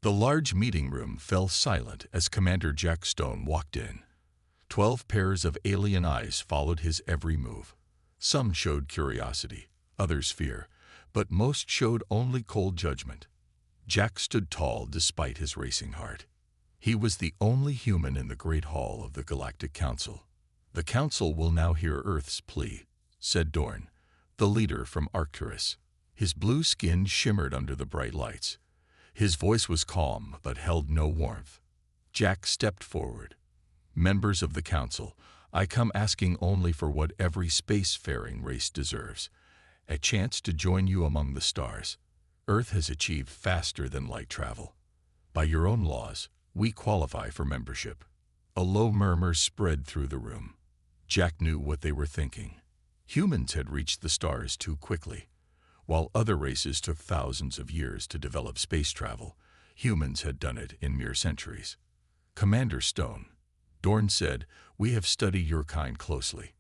The large meeting room fell silent as Commander Jack Stone walked in. 12 pairs of alien eyes followed his every move. Some showed curiosity, others fear, but most showed only cold judgment. Jack stood tall despite his racing heart. He was the only human in the Great Hall of the Galactic Council. "The Council will now hear Earth's plea," said Dorn, the leader from Arcturus. His blue skin shimmered under the bright lights. His voice was calm but held no warmth. Jack stepped forward. "Members of the Council, I come asking only for what every spacefaring race deserves: a chance to join you among the stars. Earth has achieved faster than light travel. By your own laws, we qualify for membership." A low murmur spread through the room. Jack knew what they were thinking. Humans had reached the stars too quickly. While other races took thousands of years to develop space travel, humans had done it in mere centuries. "Commander Stone," Dorn said, "we have studied your kind closely."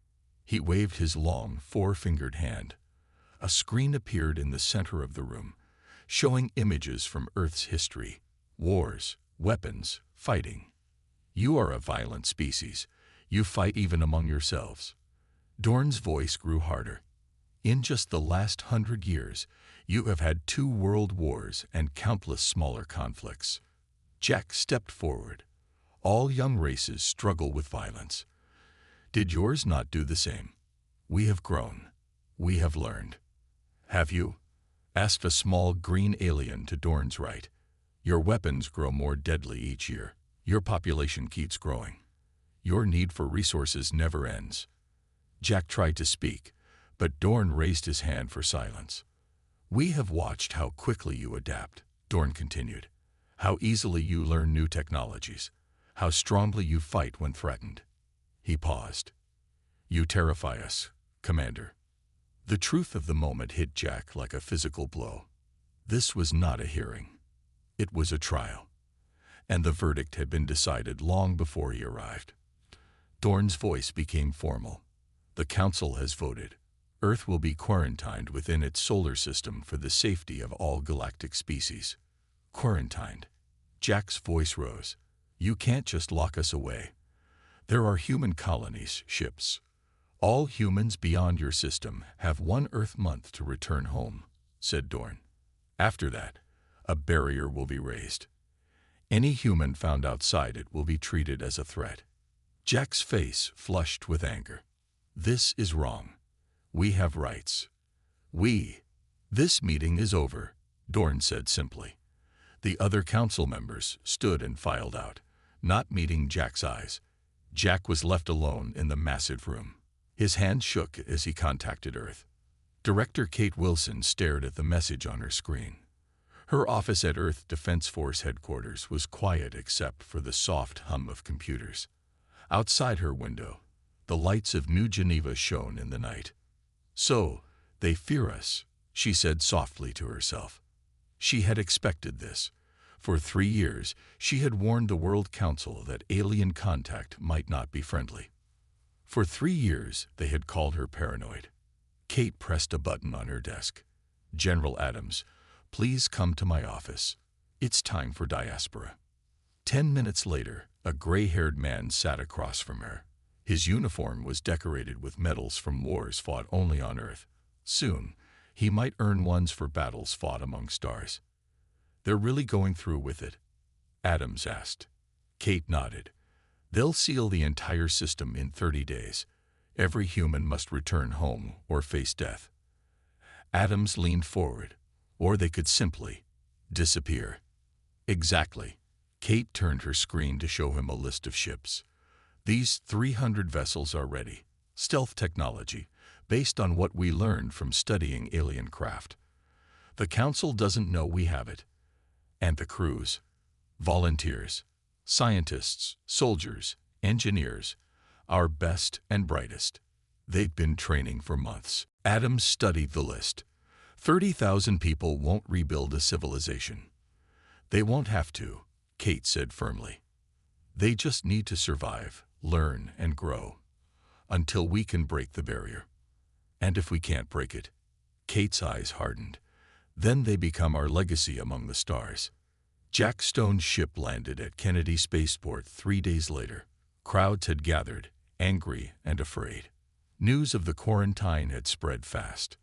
He waved his long, four-fingered hand. A screen appeared in the center of the room, showing images from Earth's history: wars, weapons, fighting. "You are a violent species. You fight even among yourselves." Dorn's voice grew harder. "In just the last 100 years, you have had 2 world wars and countless smaller conflicts." Jack stepped forward. "All young races struggle with violence. Did yours not do the same? We have grown. We have learned." "Have you?" asked a small green alien to Dorn's right. "Your weapons grow more deadly each year. Your population keeps growing. Your need for resources never ends." Jack tried to speak, but Dorn raised his hand for silence. "We have watched how quickly you adapt," Dorn continued. "How easily you learn new technologies. How strongly you fight when threatened." He paused. "You terrify us, Commander." The truth of the moment hit Jack like a physical blow. This was not a hearing. It was a trial. And the verdict had been decided long before he arrived. Dorn's voice became formal. "The Council has voted. Earth will be quarantined within its solar system for the safety of all galactic species." "Quarantined?" Jack's voice rose. "You can't just lock us away. There are human colonies, ships. All humans beyond your system have 1 Earth month to return home," said Dorn. "After that, a barrier will be raised. Any human found outside it will be treated as a threat." Jack's face flushed with anger. "This is wrong. We have rights. This meeting is over," Dorn said simply. The other council members stood and filed out, not meeting Jack's eyes. Jack was left alone in the massive room. His hand shook as he contacted Earth. Director Kate Wilson stared at the message on her screen. Her office at Earth Defense Force headquarters was quiet except for the soft hum of computers. Outside her window, the lights of New Geneva shone in the night. "So, they fear us," she said softly to herself. She had expected this. For 3 years, she had warned the World Council that alien contact might not be friendly. For 3 years, they had called her paranoid. Kate pressed a button on her desk. "General Adams, please come to my office. It's time for diaspora." 10 minutes later, a gray-haired man sat across from her. His uniform was decorated with medals from wars fought only on Earth. Soon, he might earn ones for battles fought among stars. "They're really going through with it?" Adams asked. Kate nodded. "They'll seal the entire system in 30 days. Every human must return home or face death." Adams leaned forward. "Or they could simply disappear." "Exactly." Kate turned her screen to show him a list of ships. "These 300 vessels are ready. Stealth technology, based on what we learned from studying alien craft. The Council doesn't know we have it. And the crews. Volunteers, scientists, soldiers, engineers, our best and brightest. They've been training for months." Adams studied the list. 30,000 people won't rebuild a civilization. "They won't have to," Kate said firmly. "They just need to survive, learn, and grow. Until we can break the barrier. And if we can't break it," Kate's eyes hardened, "then they become our legacy among the stars. Jack Stone's ship landed at Kennedy Spaceport 3 days later. Crowds had gathered, angry and afraid. News of the quarantine had spread fast.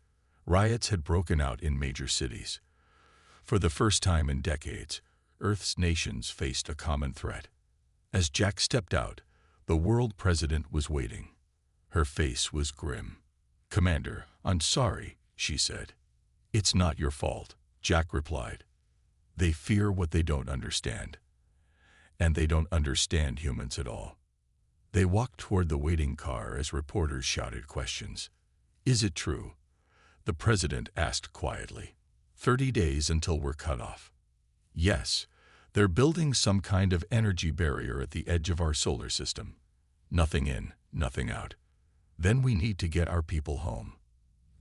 Riots had broken out in major cities. For the first time in decades, Earth's nations faced a common threat. As Jack stepped out, the world president was waiting. Her face was grim. "Commander, I'm sorry," she said. "It's not your fault," Jack replied. "They fear what they don't understand. And they don't understand humans at all." They walked toward the waiting car as reporters shouted questions. "Is it true?" the president asked quietly. 30 days until we're cut off." "Yes, they're building some kind of energy barrier at the edge of our solar system. Nothing in, nothing out. Then we need to get our people home."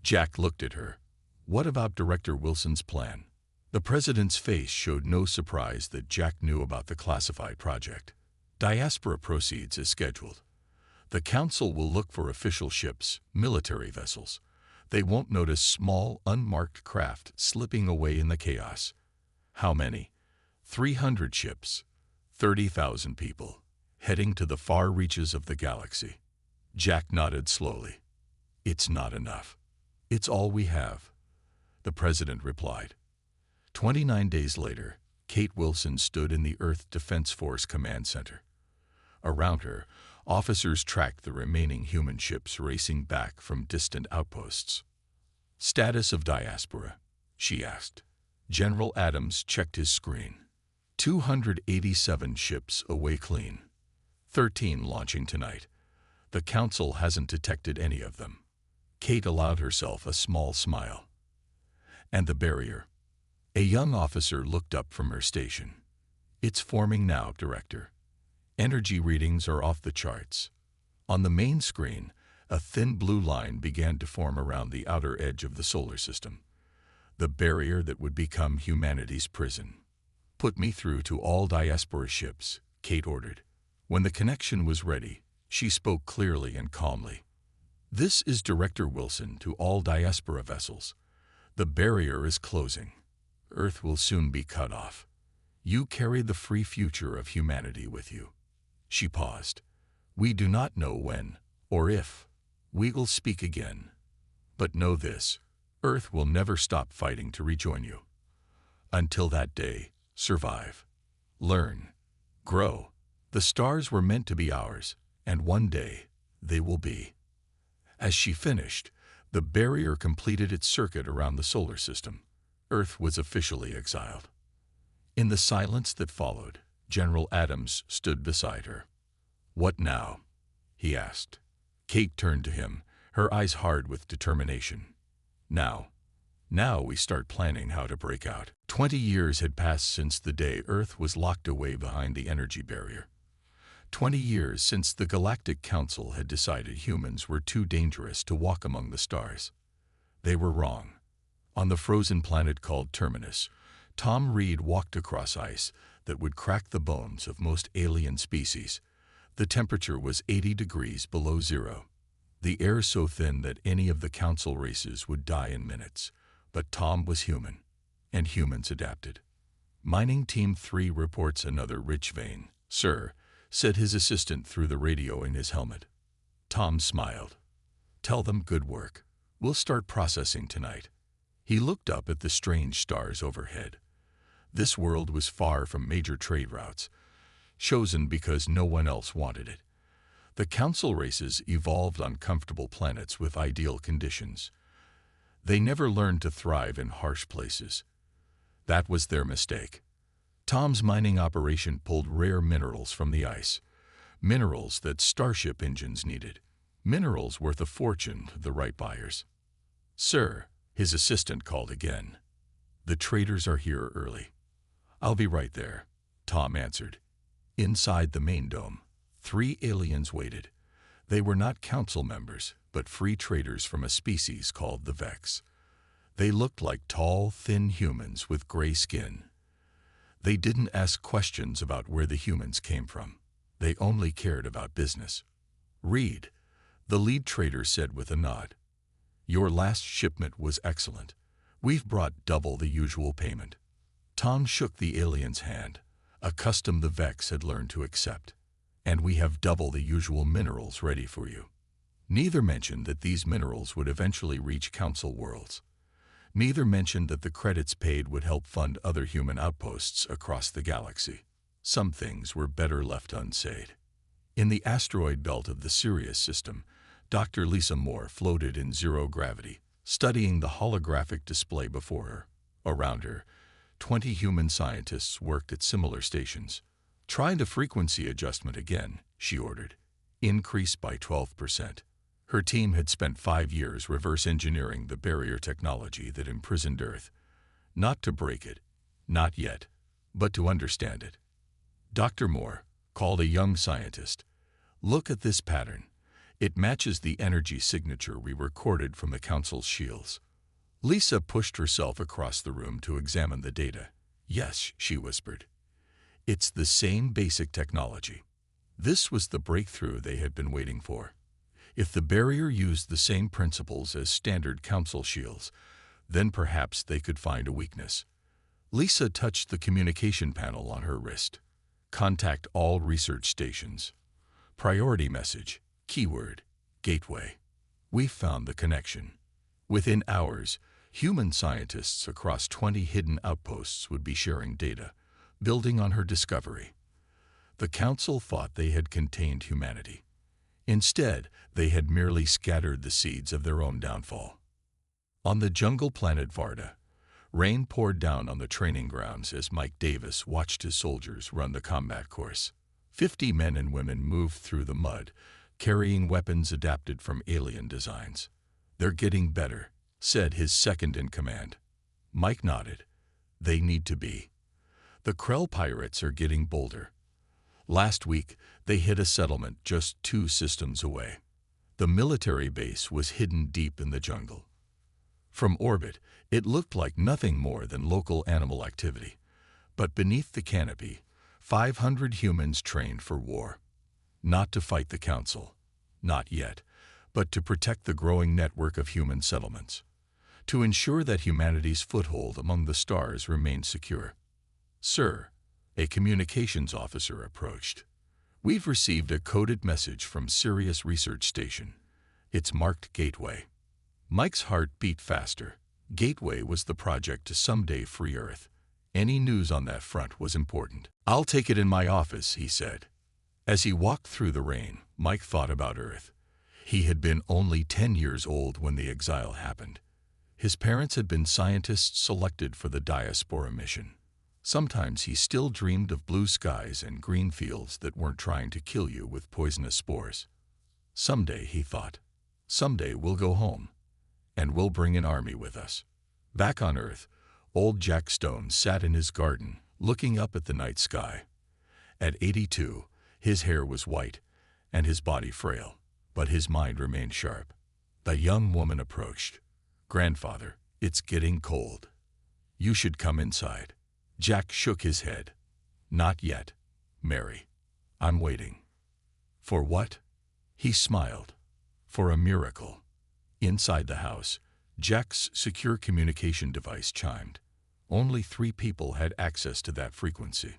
Jack looked at her. "What about Director Wilson's plan?" The president's face showed no surprise that Jack knew about the classified project. "Diaspora proceeds as scheduled. The council will look for official ships, military vessels. They won't notice small, unmarked craft slipping away in the chaos." "How many?" 300 ships, 30,000 people, heading to the far reaches of the galaxy. Jack nodded slowly. "It's not enough." "It's all we have," the president replied. 29 days later, Kate Wilson stood in the Earth Defense Force Command Center. Around her, officers tracked the remaining human ships racing back from distant outposts. "Status of diaspora?" she asked. General Adams checked his screen. 287 ships away clean. 13 launching tonight. The council hasn't detected any of them. Kate allowed herself a small smile. "And the barrier?" A young officer looked up from her station. "It's forming now, Director. Energy readings are off the charts." On the main screen, a thin blue line began to form around the outer edge of the solar system. The barrier that would become humanity's prison. "Put me through to all diaspora ships," Kate ordered. When the connection was ready, she spoke clearly and calmly. "This is Director Wilson to all diaspora vessels. The barrier is closing. Earth will soon be cut off. You carry the free future of humanity with you." She paused. "We do not know when, or if, we will speak again. But know this, Earth will never stop fighting to rejoin you. Until that day, survive. Learn. Grow. The stars were meant to be ours, and one day, they will be." As she finished, the barrier completed its circuit around the solar system. Earth was officially exiled. In the silence that followed, General Adams stood beside her. "What now?" he asked. Kate turned to him, her eyes hard with determination. Now we start planning how to break out." 20 years had passed since the day Earth was locked away behind the energy barrier. 20 years since the Galactic Council had decided humans were too dangerous to walk among the stars. They were wrong. On the frozen planet called Terminus, Tom Reed walked across ice that would crack the bones of most alien species. The temperature was 80 degrees below zero. The air so thin that any of the council races would die in minutes. But Tom was human, and humans adapted. "Mining Team 3 reports another rich vein, sir," said his assistant through the radio in his helmet. Tom smiled. "Tell them good work. We'll start processing tonight." He looked up at the strange stars overhead. This world was far from major trade routes, chosen because no one else wanted it. The council races evolved on comfortable planets with ideal conditions. They never learned to thrive in harsh places. That was their mistake. Tom's mining operation pulled rare minerals from the ice, minerals that starship engines needed, minerals worth a fortune to the right buyers. "Sir," his assistant called again. "The traders are here early." "I'll be right there," Tom answered. Inside the main dome, 3 aliens waited. They were not council members, but free traders from a species called the Vex. They looked like tall, thin humans with gray skin. They didn't ask questions about where the humans came from. They only cared about business. "Reed," the lead trader said with a nod. "Your last shipment was excellent. We've brought double the usual payment." Tom shook the alien's hand, a custom the Vex had learned to accept. And we have double the usual minerals ready for you. Neither mentioned that these minerals would eventually reach Council worlds. Neither mentioned that the credits paid would help fund other human outposts across the galaxy. Some things were better left unsaid. In the asteroid belt of the Sirius system, Dr. Lisa Moore floated in zero gravity, studying the holographic display before her. Around her, 20 human scientists worked at similar stations. "Try the frequency adjustment again," she ordered. "Increase by 12%. Her team had spent 5 years reverse engineering the barrier technology that imprisoned Earth. Not to break it, not yet, but to understand it. Dr. Moore called a young scientist. "Look at this pattern. It matches the energy signature we recorded from the Council's shields." Lisa pushed herself across the room to examine the data. "Yes," she whispered. "It's the same basic technology." This was the breakthrough they had been waiting for. If the barrier used the same principles as standard Council shields, then perhaps they could find a weakness. Lisa touched the communication panel on her wrist. "Contact all research stations. Priority message, keyword, gateway." We found the connection. Within hours, human scientists across 20 hidden outposts would be sharing data, building on her discovery. The Council thought they had contained humanity. Instead, they had merely scattered the seeds of their own downfall. On the jungle planet Varda, rain poured down on the training grounds as Mike Davis watched his soldiers run the combat course. 50 men and women moved through the mud, carrying weapons adapted from alien designs. "They're getting better," said his second-in-command. Mike nodded. "They need to be. The Krell pirates are getting bolder. Last week, they hit a settlement just 2 systems away. The military base was hidden deep in the jungle. From orbit, it looked like nothing more than local animal activity. But beneath the canopy, 500 humans trained for war. Not to fight the Council, not yet, but to protect the growing network of human settlements. To ensure that humanity's foothold among the stars remained secure. "Sir," a communications officer approached. "We've received a coded message from Sirius Research Station. It's marked Gateway." Mike's heart beat faster. Gateway was the project to someday free Earth. Any news on that front was important. "I'll take it in my office," he said. As he walked through the rain, Mike thought about Earth. He had been only 10 years old when the exile happened. His parents had been scientists selected for the diaspora mission. Sometimes he still dreamed of blue skies and green fields that weren't trying to kill you with poisonous spores. Someday, he thought, someday we'll go home, and we'll bring an army with us. Back on Earth, old Jack Stone sat in his garden, looking up at the night sky. At 82, his hair was white, and his body frail, but his mind remained sharp. The young woman approached. "Grandfather, it's getting cold. You should come inside." Jack shook his head. "Not yet, Mary. I'm waiting." "For what?" He smiled. "For a miracle." Inside the house, Jack's secure communication device chimed. Only 3 people had access to that frequency.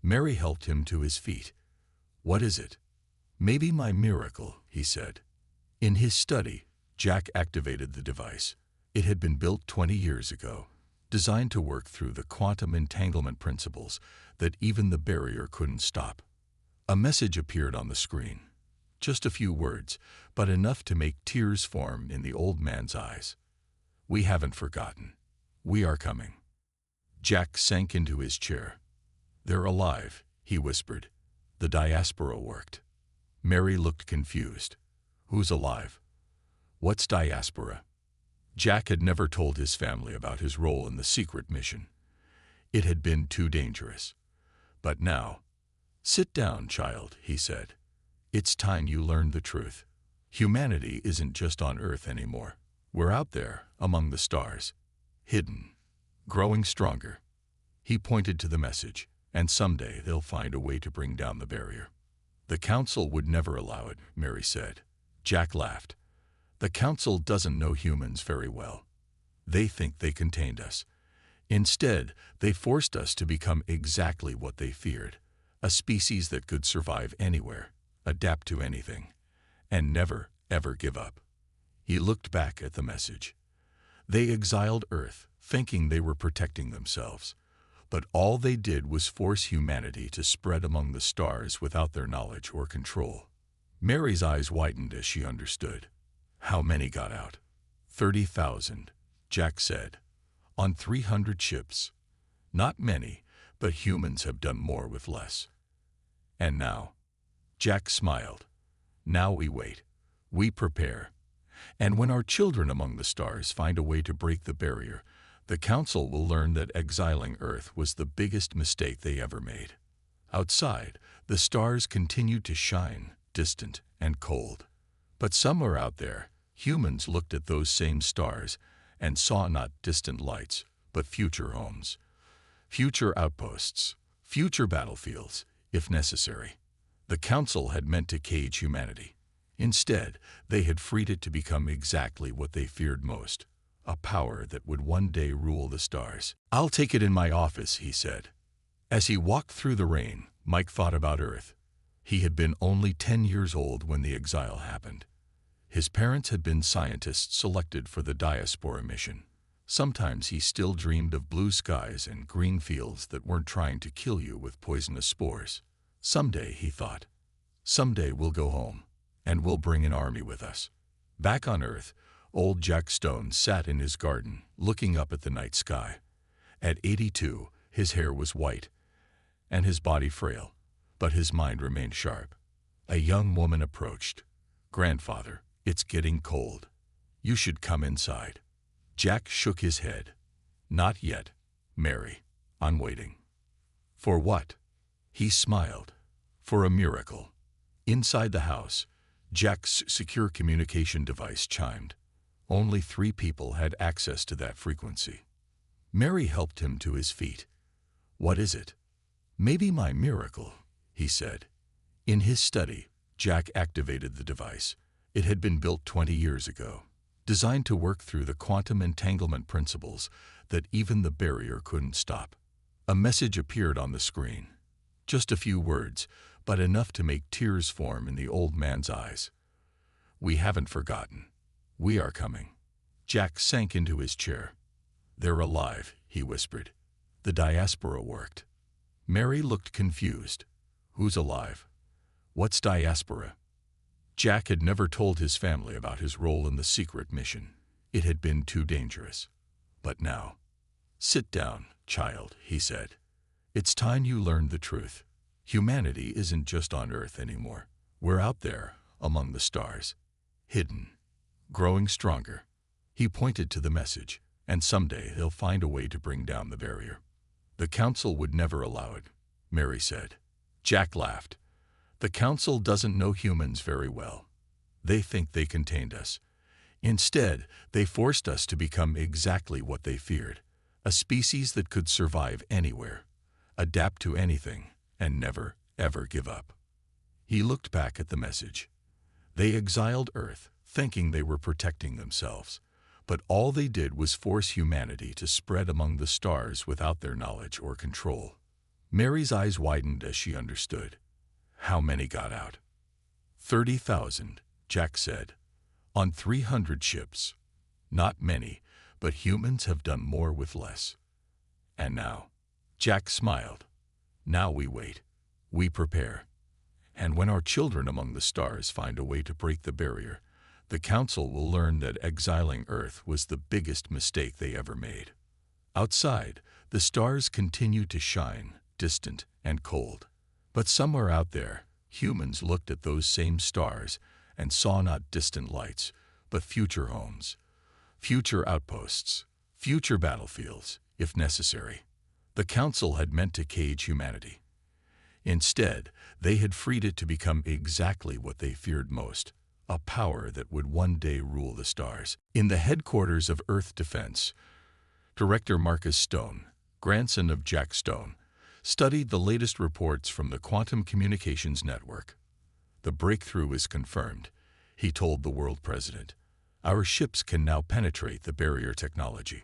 Mary helped him to his feet. "What is it?" "Maybe my miracle," he said. In his study, Jack activated the device. It had been built 20 years ago, designed to work through the quantum entanglement principles that even the barrier couldn't stop. A message appeared on the screen. Just a few words, but enough to make tears form in the old man's eyes. "We haven't forgotten. We are coming." Jack sank into his chair. "They're alive," he whispered. "The diaspora worked." Mary looked confused. "Who's alive? What's diaspora?" Jack had never told his family about his role in the secret mission. It had been too dangerous. But now, "Sit down, child," he said. "It's time you learned the truth. Humanity isn't just on Earth anymore. We're out there, among the stars. Hidden. Growing stronger." He pointed to the message, "And someday they'll find a way to bring down the barrier." "The Council would never allow it," Mary said. Jack laughed. "The Council doesn't know humans very well. They think they contained us. Instead, they forced us to become exactly what they feared, a species that could survive anywhere, adapt to anything, and never, ever give up. He looked back at the message. They exiled Earth, thinking they were protecting themselves. But all they did was force humanity to spread among the stars without their knowledge or control. Mary's eyes widened as she understood. How many got out? 30,000, Jack said. On 300 ships. Not many, but humans have done more with less. And now? Jack smiled. Now we wait. We prepare. And when our children among the stars find a way to break the barrier, the Council will learn that exiling Earth was the biggest mistake they ever made. Outside, the stars continued to shine, distant and cold. But somewhere out there, humans looked at those same stars and saw not distant lights, but future homes, future outposts, future battlefields, if necessary. The Council had meant to cage humanity. Instead, they had freed it to become exactly what they feared most, a power that would one day rule the stars. "I'll take it in my office," he said. As he walked through the rain, Mike thought about Earth. He had been only 10 years old when the exile happened. His parents had been scientists selected for the diaspora mission. Sometimes he still dreamed of blue skies and green fields that weren't trying to kill you with poisonous spores. Someday, he thought, someday we'll go home, and we'll bring an army with us. Back on Earth, old Jack Stone sat in his garden, looking up at the night sky. At 82, his hair was white, and his body frail, but his mind remained sharp. A young woman approached. "Grandfather, it's getting cold. You should come inside." Jack shook his head. "Not yet, Mary. I'm waiting." "For what?" He smiled. "For a miracle." Inside the house, Jack's secure communication device chimed. Only 3 people had access to that frequency. Mary helped him to his feet. "What is it?" "Maybe my miracle," he said. In his study, Jack activated the device. It had been built 20 years ago, designed to work through the quantum entanglement principles that even the barrier couldn't stop. A message appeared on the screen. Just a few words, but enough to make tears form in the old man's eyes. "We haven't forgotten. We are coming." Jack sank into his chair. "They're alive," he whispered. "The diaspora worked." Mary looked confused. "Who's alive? What's diaspora?" Jack had never told his family about his role in the secret mission. It had been too dangerous. But now, "Sit down, child," he said. "It's time you learned the truth. Humanity isn't just on Earth anymore. We're out there, among the stars, hidden, growing stronger." He pointed to the message, "And someday they'll find a way to bring down the barrier." "The Council would never allow it," Mary said. Jack laughed. "The Council doesn't know humans very well. They think they contained us. Instead, they forced us to become exactly what they feared, a species that could survive anywhere, adapt to anything, and never, ever give up." He looked back at the message. They exiled Earth, thinking they were protecting themselves. But all they did was force humanity to spread among the stars without their knowledge or control. Mary's eyes widened as she understood. How many got out? 30,000, Jack said. On 300 ships. Not many, but humans have done more with less. And now? Jack smiled. Now we wait. We prepare. And when our children among the stars find a way to break the barrier, the Council will learn that exiling Earth was the biggest mistake they ever made. Outside, the stars continue to shine, distant and cold. But somewhere out there, humans looked at those same stars and saw not distant lights, but future homes, future outposts, future battlefields, if necessary. The Council had meant to cage humanity. Instead, they had freed it to become exactly what they feared most, a power that would one day rule the stars. In the headquarters of Earth Defense, Director Marcus Stone, grandson of Jack Stone, studied the latest reports from the Quantum Communications Network. "The breakthrough is confirmed," he told the world president. "Our ships can now penetrate the barrier technology.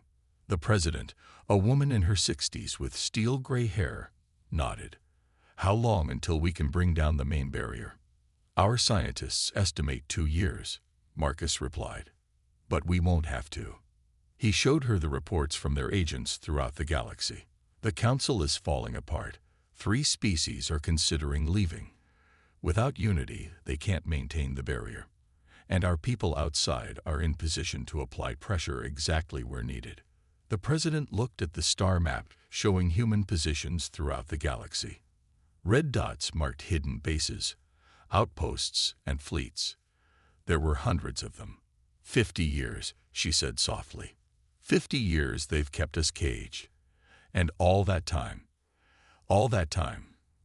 The president, a woman in her 60s with steel-gray hair, nodded. How long until we can bring down the main barrier? Our scientists estimate 2 years, Marcus replied. But we won't have to. He showed her the reports from their agents throughout the galaxy. The council is falling apart. 3 species are considering leaving. Without unity, they can't maintain the barrier. And our people outside are in position to apply pressure exactly where needed. The president looked at the star map showing human positions throughout the galaxy. Red dots marked hidden bases, outposts, and fleets. There were hundreds of them. 50 years, she said softly. 50 years they've kept us caged. And all that time,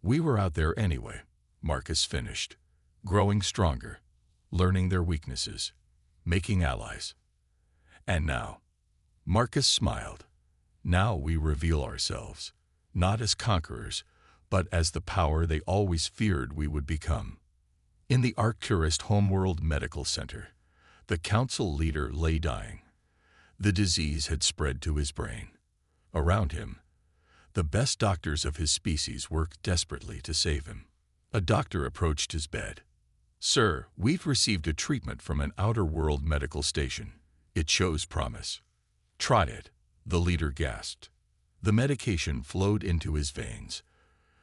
we were out there anyway, Marcus finished, growing stronger, learning their weaknesses, making allies. And now, Marcus smiled, now we reveal ourselves, not as conquerors, but as the power they always feared we would become. In the Arcturus Homeworld Medical Center, the council leader lay dying. The disease had spread to his brain. Around him, the best doctors of his species worked desperately to save him. A doctor approached his bed. "Sir, we've received a treatment from an outer world medical station. It shows promise." "Try it," the leader gasped. The medication flowed into his veins.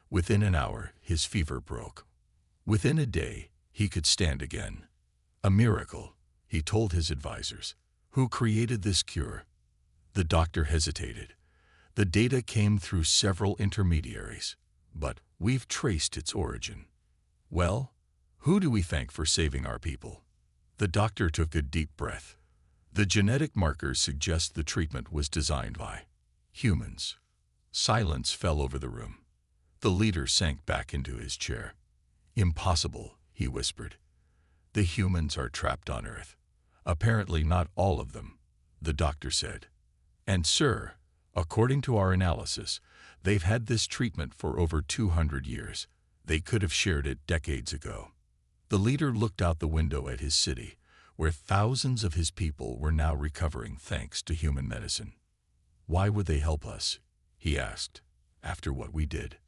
Within an hour, his fever broke. Within a day, he could stand again. A miracle, he told his advisors. Who created this cure? The doctor hesitated. The data came through several intermediaries, but we've traced its origin. Well, who do we thank for saving our people? The doctor took a deep breath. The genetic markers suggest the treatment was designed by humans. Silence fell over the room. The leader sank back into his chair. "Impossible," he whispered. "The humans are trapped on Earth." "Apparently not all of them," the doctor said. "And sir, according to our analysis, they've had this treatment for over 200 years. They could have shared it decades ago." The leader looked out the window at his city, where thousands of his people were now recovering thanks to human medicine. "Why would they help us?" he asked. "After what we did."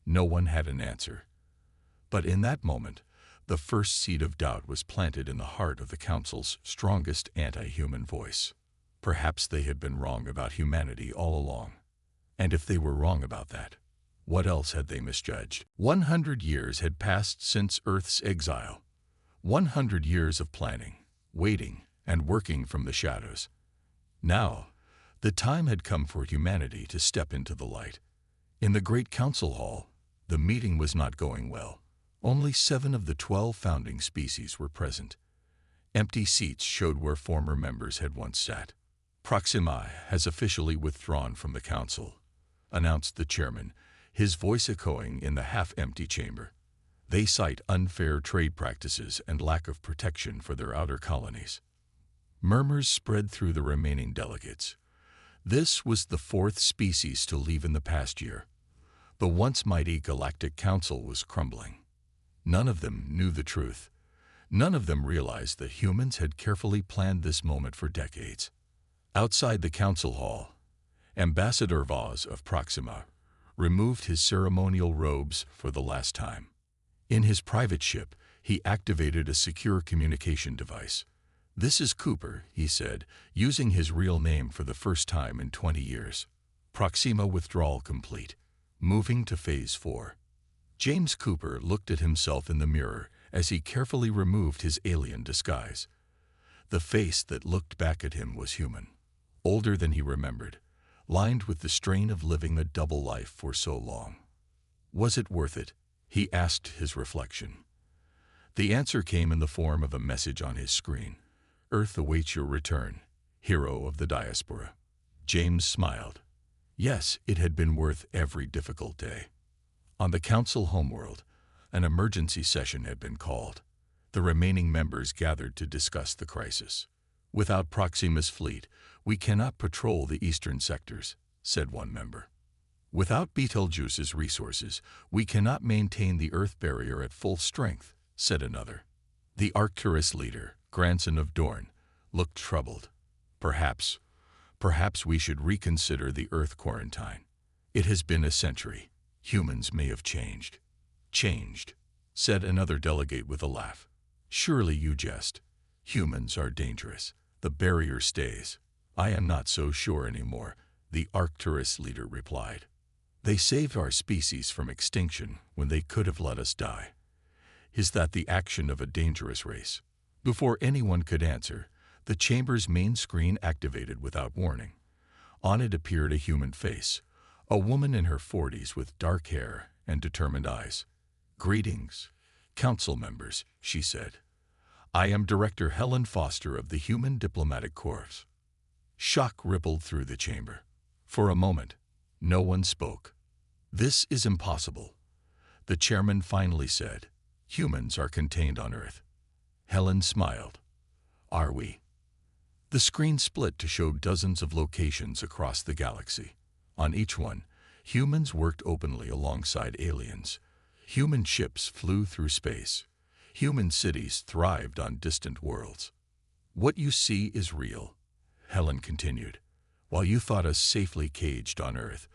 No one had an answer. But in that moment, the first seed of doubt was planted in the heart of the council's strongest anti-human voice. Perhaps they had been wrong about humanity all along. And if they were wrong about that, what else had they misjudged? 100 years had passed since Earth's exile. 100 years of planning, waiting, and working from the shadows. Now, the time had come for humanity to step into the light. In the great council hall, the meeting was not going well. Only 7 of the 12 founding species were present. Empty seats showed where former members had once sat. "Proxima has officially withdrawn from the council," announced the chairman, his voice echoing in the half-empty chamber. "They cite unfair trade practices and lack of protection for their outer colonies." Murmurs spread through the remaining delegates. This was the 4th species to leave in the past year. The once mighty Galactic Council was crumbling. None of them knew the truth. None of them realized that humans had carefully planned this moment for decades. Outside the council hall, Ambassador Vaz of Proxima removed his ceremonial robes for the last time. In his private ship, he activated a secure communication device. "This is Cooper," he said, using his real name for the first time in 20 years. "Proxima withdrawal complete. Moving to Phase 4. James Cooper looked at himself in the mirror as he carefully removed his alien disguise. The face that looked back at him was human, older than he remembered, lined with the strain of living a double life for so long. Was it worth it? He asked his reflection. The answer came in the form of a message on his screen. "Earth awaits your return, hero of the diaspora." James smiled. Yes, it had been worth every difficult day. On the council homeworld, an emergency session had been called. The remaining members gathered to discuss the crisis. "Without Proxima's fleet, we cannot patrol the eastern sectors," said one member. "Without Betelgeuse's resources, we cannot maintain the Earth barrier at full strength," said another. The Arcturus leader, grandson of Dorn, looked troubled. Perhaps Perhaps we should reconsider the Earth quarantine. It has been a century. Humans may have changed. Changed, said another delegate with a laugh. Surely you jest. Humans are dangerous. The barrier stays. I am not so sure anymore, the Arcturus leader replied. They saved our species from extinction when they could have let us die. Is that the action of a dangerous race? Before anyone could answer, the chamber's main screen activated without warning. On it appeared a human face, a woman in her 40s with dark hair and determined eyes. Greetings, council members, she said. I am Director Helen Foster of the Human Diplomatic Corps. Shock rippled through the chamber. For a moment, no one spoke. This is impossible, the chairman finally said. Humans are contained on Earth. Helen smiled. Are we? The screen split to show dozens of locations across the galaxy. On each one, humans worked openly alongside aliens. Human ships flew through space. Human cities thrived on distant worlds. What you see is real, Helen continued. While you thought us safely caged on Earth,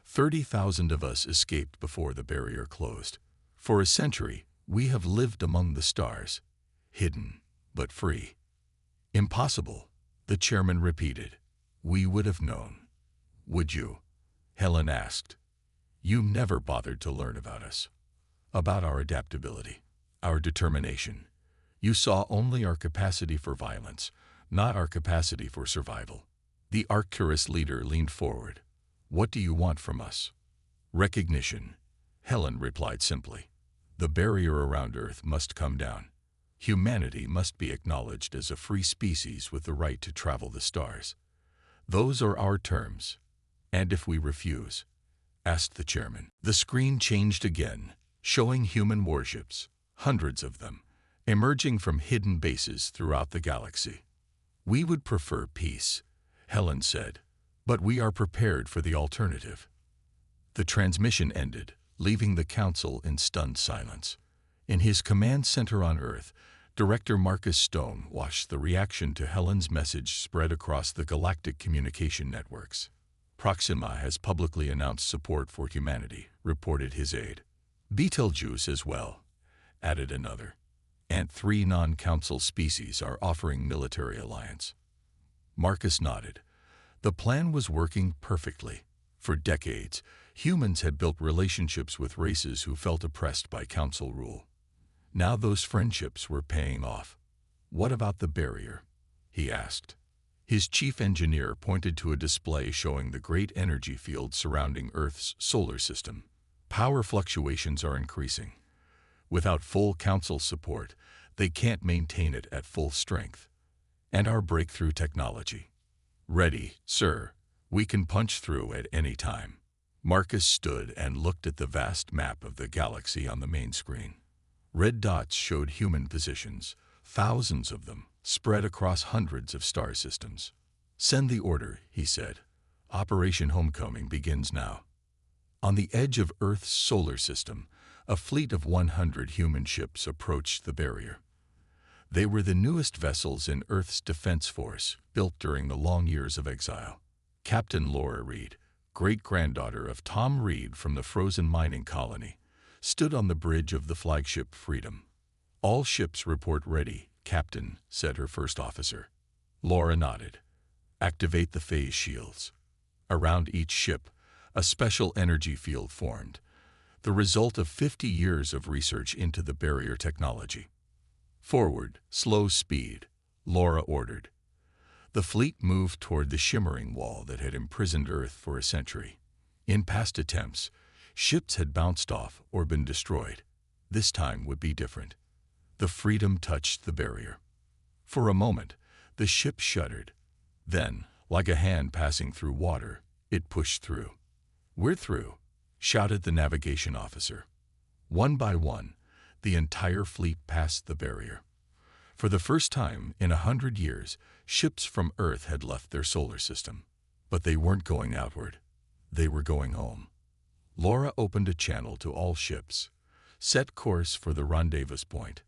30,000 of us escaped before the barrier closed. For a century, we have lived among the stars, hidden but free. Impossible, the chairman repeated. We would have known. Would you? Helen asked. You never bothered to learn about us, about our adaptability, our determination. You saw only our capacity for violence, not our capacity for survival. The Arcturus leader leaned forward. What do you want from us? Recognition, Helen replied simply. The barrier around Earth must come down. Humanity must be acknowledged as a free species with the right to travel the stars. Those are our terms. And if we refuse? Asked the chairman. The screen changed again, showing human warships, hundreds of them, emerging from hidden bases throughout the galaxy. We would prefer peace, Helen said, but we are prepared for the alternative. The transmission ended, leaving the council in stunned silence. In his command center on Earth, Director Marcus Stone watched the reaction to Helen's message spread across the galactic communication networks. Proxima has publicly announced support for humanity, reported his aide. Betelgeuse as well, added another. And 3 non-council species are offering military alliance. Marcus nodded. The plan was working perfectly. For decades, humans had built relationships with races who felt oppressed by council rule. Now those friendships were paying off. What about the barrier? He asked. His chief engineer pointed to a display showing the great energy field surrounding Earth's solar system. Power fluctuations are increasing. Without full council support, they can't maintain it at full strength. And our breakthrough technology. Ready, sir. We can punch through at any time. Marcus stood and looked at the vast map of the galaxy on the main screen. Red dots showed human positions, thousands of them, spread across hundreds of star systems. Send the order, he said. Operation Homecoming begins now. On the edge of Earth's solar system, a fleet of 100 human ships approached the barrier. They were the newest vessels in Earth's defense force, built during the long years of exile. Captain Laura Reed, great-granddaughter of Tom Reed from the frozen mining colony, stood on the bridge of the flagship Freedom. All ships report ready, Captain, said her first officer. Laura nodded. Activate the phase shields. Around each ship, a special energy field formed, the result of 50 years of research into the barrier technology. Forward, slow speed, Laura ordered. The fleet moved toward the shimmering wall that had imprisoned Earth for a century. In past attempts, ships had bounced off or been destroyed. This time would be different. The Freedom touched the barrier. For a moment, the ship shuddered. Then, like a hand passing through water, it pushed through. We're through, shouted the navigation officer. One by one, the entire fleet passed the barrier. For the first time in 100 years, ships from Earth had left their solar system. But they weren't going outward. They were going home. Laura opened a channel to all ships. Set course for the rendezvous point.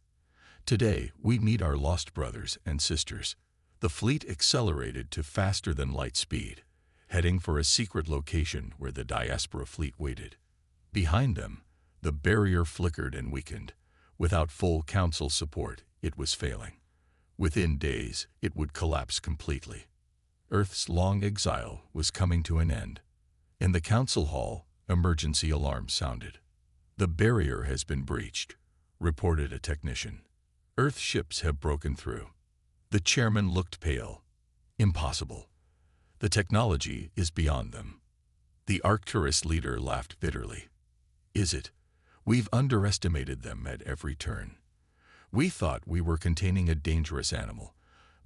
Today, we meet our lost brothers and sisters, The fleet accelerated to faster-than-light speed, heading for a secret location where the diaspora fleet waited. Behind them, the barrier flickered and weakened. Without full council support, it was failing. Within days, it would collapse completely. Earth's long exile was coming to an end. In the council hall, emergency alarms sounded. "The barrier has been breached," reported a technician. "Earth ships have broken through." The chairman looked pale. "Impossible. The technology is beyond them." The Arcturus leader laughed bitterly. "Is it? We've underestimated them at every turn. We thought we were containing a dangerous animal,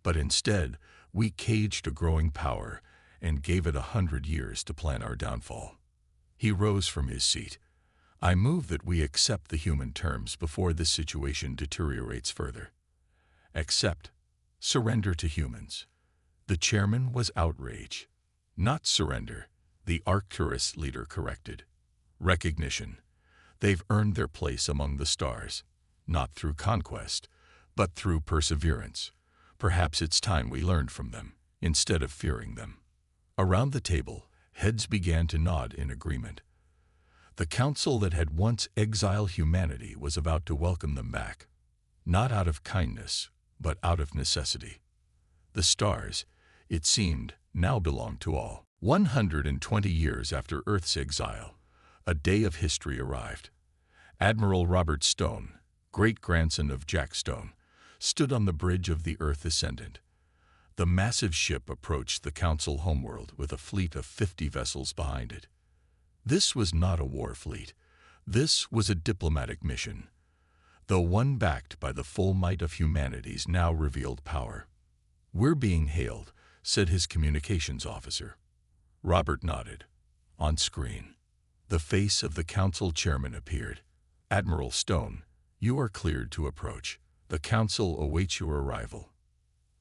but instead we caged a growing power and gave it 100 years to plan our downfall." He rose from his seat. "I move that we accept the human terms before this situation deteriorates further." "Accept. Surrender to humans." The chairman was outraged. "Not surrender," the Arcturus leader corrected. "Recognition. They've earned their place among the stars, not through conquest, but through perseverance. Perhaps it's time we learned from them, instead of fearing them." Around the table, heads began to nod in agreement. The council that had once exiled humanity was about to welcome them back, not out of kindness, but out of necessity. The stars, it seemed, now belonged to all. 120 years after Earth's exile, a day of history arrived. Admiral Robert Stone, great-grandson of Jack Stone, stood on the bridge of the Earth Ascendant. The massive ship approached the council homeworld with a fleet of 50 vessels behind it. This was not a war fleet. This was a diplomatic mission, though one backed by the full might of humanity's now revealed power. "We're being hailed," said his communications officer. Robert nodded. On screen, the face of the council chairman appeared. "Admiral Stone, you are cleared to approach. The council awaits your arrival."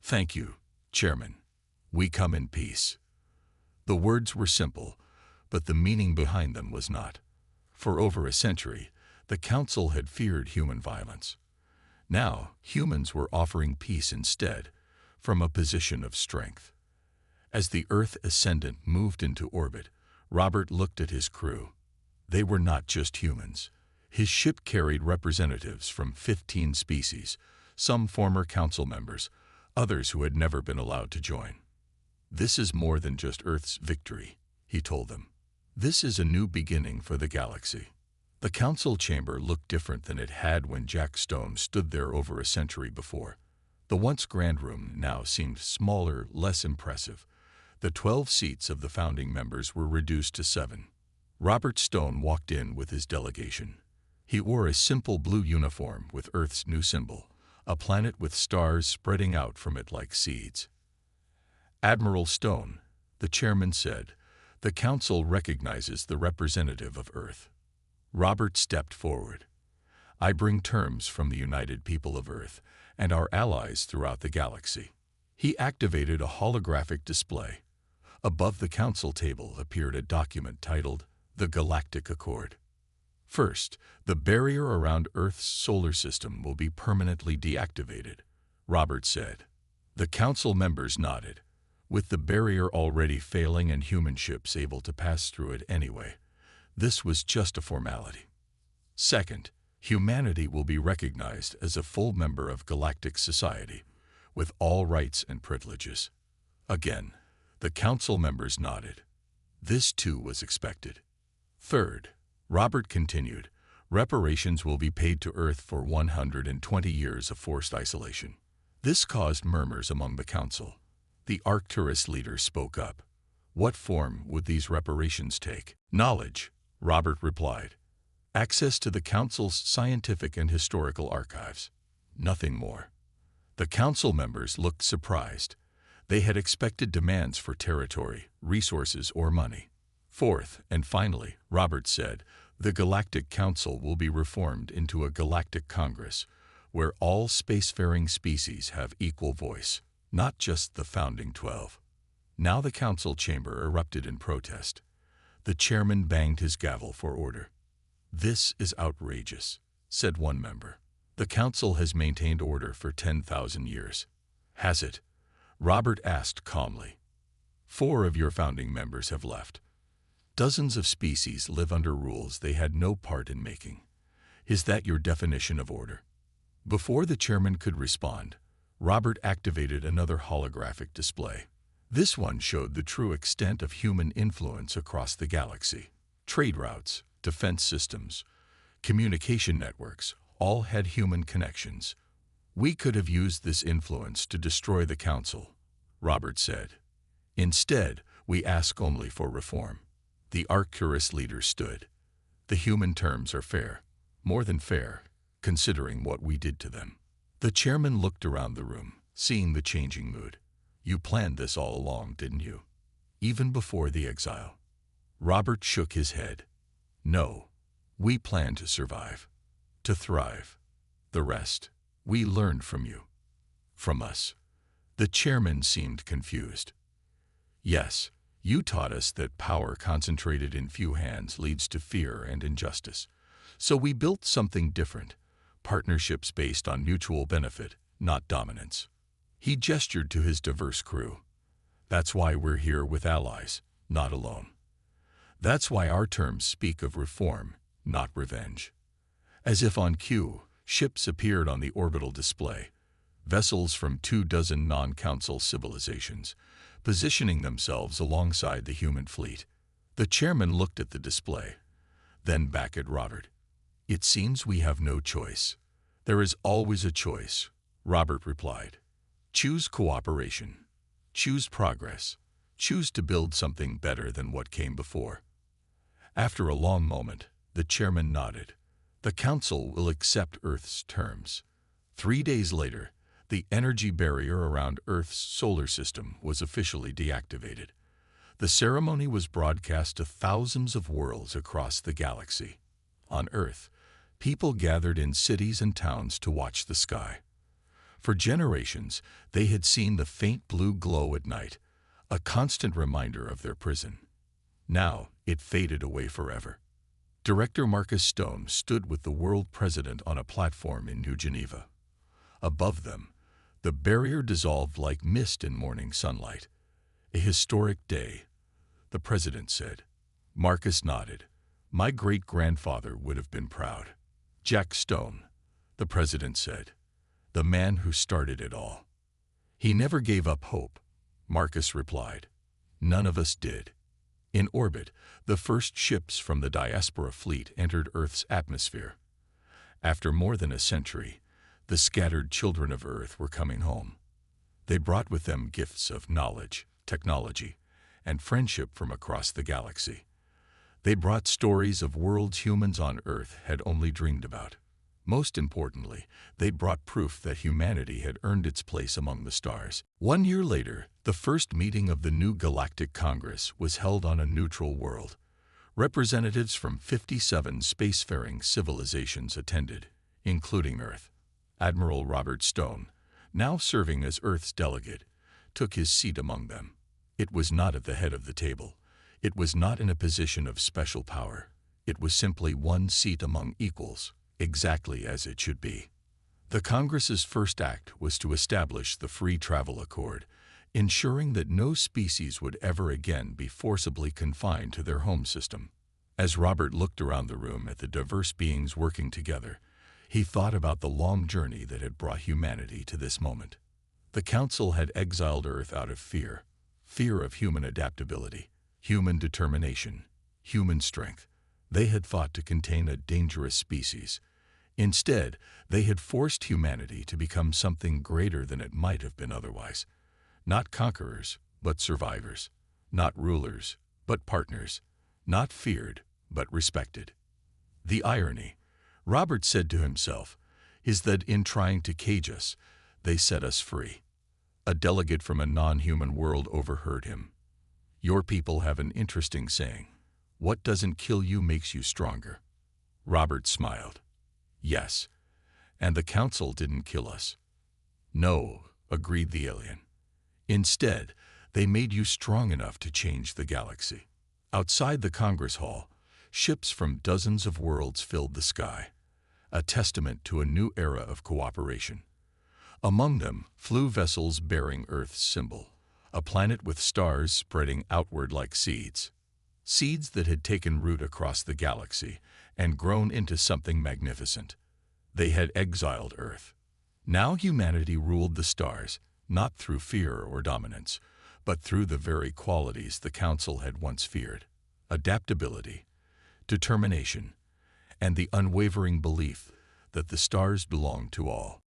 "Thank you, Chairman. We come in peace." The words were simple, but the meaning behind them was not. For over a century, the council had feared human violence. Now, humans were offering peace instead, from a position of strength. As the Earth Ascendant moved into orbit, Robert looked at his crew. They were not just humans. His ship carried representatives from 15 species, some former council members, others who had never been allowed to join. "This is more than just Earth's victory," he told them. "This is a new beginning for the galaxy." The council chamber looked different than it had when Jack Stone stood there over a century before. The once grand room now seemed smaller, less impressive. The 12 seats of the founding members were reduced to 7. Robert Stone walked in with his delegation. He wore a simple blue uniform with Earth's new symbol, a planet with stars spreading out from it like seeds. "Admiral Stone," the chairman said, "the council recognizes the representative of Earth." Robert stepped forward. "I bring terms from the United People of Earth and our allies throughout the galaxy." He activated a holographic display. Above the council table appeared a document titled The Galactic Accord. "First, the barrier around Earth's solar system will be permanently deactivated," Robert said. The council members nodded. With the barrier already failing and human ships able to pass through it anyway, this was just a formality. "Second, humanity will be recognized as a full member of galactic society, with all rights and privileges." Again, the council members nodded. This too was expected. "Third," Robert continued, "reparations will be paid to Earth for 120 years of forced isolation." This caused murmurs among the council. The Arcturus leader spoke up. "What form would these reparations take?" "Knowledge," Robert replied. "Access to the council's scientific and historical archives. Nothing more." The council members looked surprised. They had expected demands for territory, resources, or money. "Fourth, and finally," Robert said, "the Galactic Council will be reformed into a Galactic Congress, where all spacefaring species have equal voice, not just the founding 12. Now the council chamber erupted in protest. The chairman banged his gavel for order. "This is outrageous," said one member. "The council has maintained order for 10,000 years." "Has it? Robert asked calmly. 4 of your founding members have left. Dozens of species live under rules they had no part in making. Is that your definition of order? Before the chairman could respond, Robert activated another holographic display. This one showed the true extent of human influence across the galaxy. Trade routes, defense systems, communication networks, all had human connections. We could have used this influence to destroy the Council, Robert said. Instead, we ask only for reform. The Arcturus leader stood. The human terms are fair, more than fair, considering what we did to them. The chairman looked around the room, seeing the changing mood. You planned this all along, didn't you? Even before the exile. Robert shook his head. No, we planned to survive, to thrive. The rest, we learned from you. From us. The chairman seemed confused. Yes, you taught us that power concentrated in few hands leads to fear and injustice. So we built something different, partnerships based on mutual benefit, not dominance. He gestured to his diverse crew. That's why we're here with allies, not alone. That's why our terms speak of reform, not revenge. As if on cue, ships appeared on the orbital display, vessels from 24 non-council civilizations, positioning themselves alongside the human fleet. The chairman looked at the display, then back at Robert. It seems we have no choice. There is always a choice, Robert replied. Choose cooperation. Choose progress. Choose to build something better than what came before. After a long moment, the chairman nodded. The Council will accept Earth's terms. 3 days later, the energy barrier around Earth's solar system was officially deactivated. The ceremony was broadcast to thousands of worlds across the galaxy. On Earth, people gathered in cities and towns to watch the sky. For generations, they had seen the faint blue glow at night, a constant reminder of their prison. Now, it faded away forever. Director Marcus Stone stood with the world president on a platform in New Geneva. Above them, the barrier dissolved like mist in morning sunlight. A historic day, the president said. Marcus nodded. My great-grandfather would have been proud. Jack Stone, the president said. The man who started it all. He never gave up hope, Marcus replied. None of us did. In orbit, the first ships from the diaspora fleet entered Earth's atmosphere. After more than a century, the scattered children of Earth were coming home. They brought with them gifts of knowledge, technology, and friendship from across the galaxy. They brought stories of worlds humans on Earth had only dreamed about. Most importantly, they brought proof that humanity had earned its place among the stars. 1 year later, the first meeting of the new Galactic Congress was held on a neutral world. Representatives from 57 spacefaring civilizations attended, including Earth. Admiral Robert Stone, now serving as Earth's delegate, took his seat among them. It was not at the head of the table. It was not in a position of special power. It was simply one seat among equals, exactly as it should be. The Congress's first act was to establish the Free Travel Accord, ensuring that no species would ever again be forcibly confined to their home system. As Robert looked around the room at the diverse beings working together, he thought about the long journey that had brought humanity to this moment. The Council had exiled Earth out of fear of human adaptability, human determination, human strength. They had fought to contain a dangerous species. Instead, they had forced humanity to become something greater than it might have been otherwise. Not conquerors, but survivors. Not rulers, but partners. Not feared, but respected. The irony, Robert said to himself, is that in trying to cage us, they set us free. A delegate from a non-human world overheard him. Your people have an interesting saying. What doesn't kill you makes you stronger. Robert smiled. Yes, and the Council didn't kill us. No, agreed the alien. Instead, they made you strong enough to change the galaxy. Outside the Congress Hall, ships from dozens of worlds filled the sky, a testament to a new era of cooperation. Among them flew vessels bearing Earth's symbol, a planet with stars spreading outward like seeds. Seeds that had taken root across the galaxy and grown into something magnificent. They had exiled Earth. Now humanity ruled the stars, not through fear or dominance, but through the very qualities the Council had once feared: adaptability, determination, and the unwavering belief that the stars belonged to all.